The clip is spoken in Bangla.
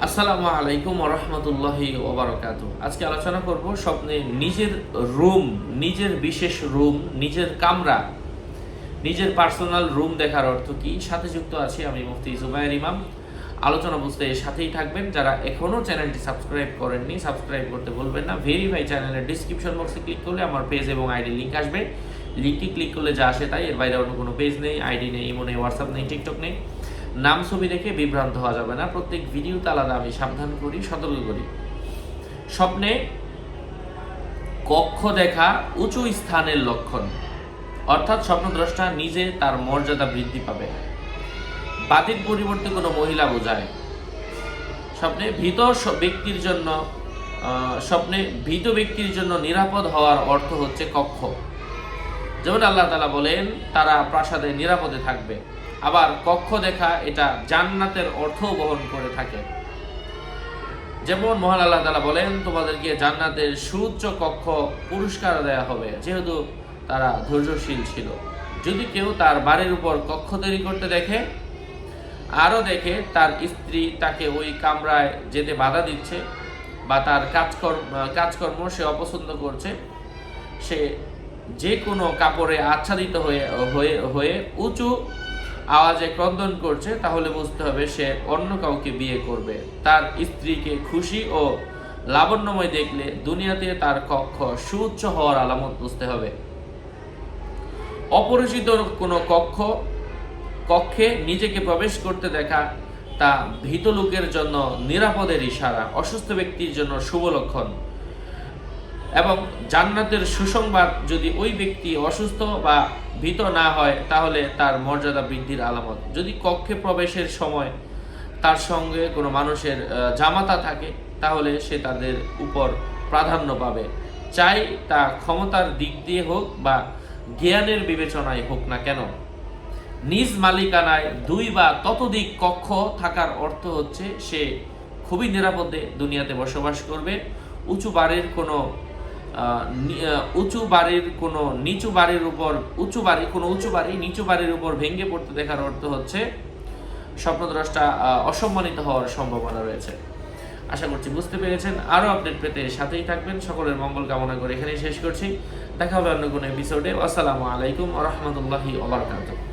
আসসালামু আলাইকুম ওয়া রাহমাতুল্লাহি ওয়া বারাকাতুহু। আজকে আলোচনা করব স্বপ্নে নিজের রুম, নিজের বিশেষ রুম, নিজের কামরা, নিজের পার্সোনাল রুম দেখার অর্থ কি। সাথে যুক্ত আছি আমি মুফতি জুবায়ের ইমাম। আলোচনা বুঝতে সাথেই থাকবেন। যারা এখনো চ্যানেলটি সাবস্ক্রাইব করেননি, সাবস্ক্রাইব করতে ভুলবেন না। ভেরিফাই চ্যানেলের ডেসক্রিপশন বক্সে ক্লিক করলে আমার পেজ এবং আইডি লিংক আসবে। লিংকটি ক্লিক করলে যা আসে তাই, এর বাইরে অন্য কোনো পেজ নেই, আইডি নেই, ইমো নেই, হোয়াটসঅ্যাপ নেই, টিকটক নেই। নাম ছবি দেখে বিভ্রান্ত হওয়া যাবে না। প্রত্যেক ভিডিওতে আলাদা আমি সাবধান করি, সতর্ক করি। স্বপ্নে কক্ষ দেখা উঁচু স্থানের লক্ষণ, অর্থাৎ স্বপ্নদ্রষ্টা নিজে তার মর্যাদা বৃদ্ধি পাবে। বাতির পরিবর্তে কোনো মহিলা বোঝায়। স্বপ্নে ভীত ব্যক্তির জন্য নিরাপদ হওয়ার অর্থ হচ্ছে কক্ষ। যেমন আল্লাহ তাআলা বলেন তারা প্রাসাদে নিরাপদে থাকবে। আবার কক্ষ দেখা এটা জান্নাতের অর্থ বহন করে থাকে। যেমন মহান আল্লাহ তাআলা বলেন তোমাদেরকে জান্নাতের সুউচ্চ কক্ষ পুরস্কার দেয়া হবে, যেহেতু তারা ধৈর্যশীল ছিল। যদি কেউ তার বাড়ির উপর কক্ষ তৈরি করতে দেখে, আরও দেখে তার স্ত্রী তাকে ওই কামরায় যেতে বাধা দিচ্ছে, বা তার কাজকর্ম সে অপছন্দ করছে, সে যে কোনো কাপড়ে আচ্ছাদিত হয়ে উঁচু আওয়াজে ক্রন্দন করছে, তাহলে বুঝতে হবে সে অন্য কাউকে বিয়ে করবে। তার স্ত্রীকে খুশি ও লাবণ্যময় দেখলে দুনিয়াতে তার কক্ষ সুউচ্চ হওয়ার আলামত বুঝতে হবে। অপরিচিত কোনো কক্ষে নিজেকে প্রবেশ করতে দেখা তা ভীত লোকের জন্য নিরাপদের ইশারা, অসুস্থ ব্যক্তির জন্য শুভ লক্ষণ। এবং জান্নাতের সুসংবাদ, যদি ওই ব্যক্তি অসুস্থ বা ভীত না হয় তাহলে তার মর্যাদা বৃদ্ধির আলামত। যদি কক্ষে প্রবেশের সময় তার সঙ্গে কোনো মানুষের জামাতা থাকে, তাহলে সে তাদের উপর প্রাধান্য পাবে, চাই তা ক্ষমতার দিক দিয়ে হোক বা জ্ঞানের বিবেচনায় হোক না কেন। নিজ মালিকানায় 2 বা ততোধিক কক্ষ থাকার অর্থ হচ্ছে সে খুবই নিরাপদে দুনিয়াতে বসবাস করবে। উঁচু বাড়ির কোনো নিচু বাড়ির উপর ভেঙে পড়তে দেখার অর্থ হচ্ছে স্বপ্নদ্রষ্টা অসম্মানিত হওয়ার সম্ভাবনা রয়েছে। আশা করছি বুঝতে পেরেছেন। আরও আপডেট পেতে সাথেই থাকবেন। সকলের মঙ্গল কামনা করে এখানেই শেষ করছি। দেখা হবে অন্য কোনো এপিসোডে। আসসালামু আলাইকুম ওয়া রাহমাতুল্লাহি ওয়া বারাকাতুহু।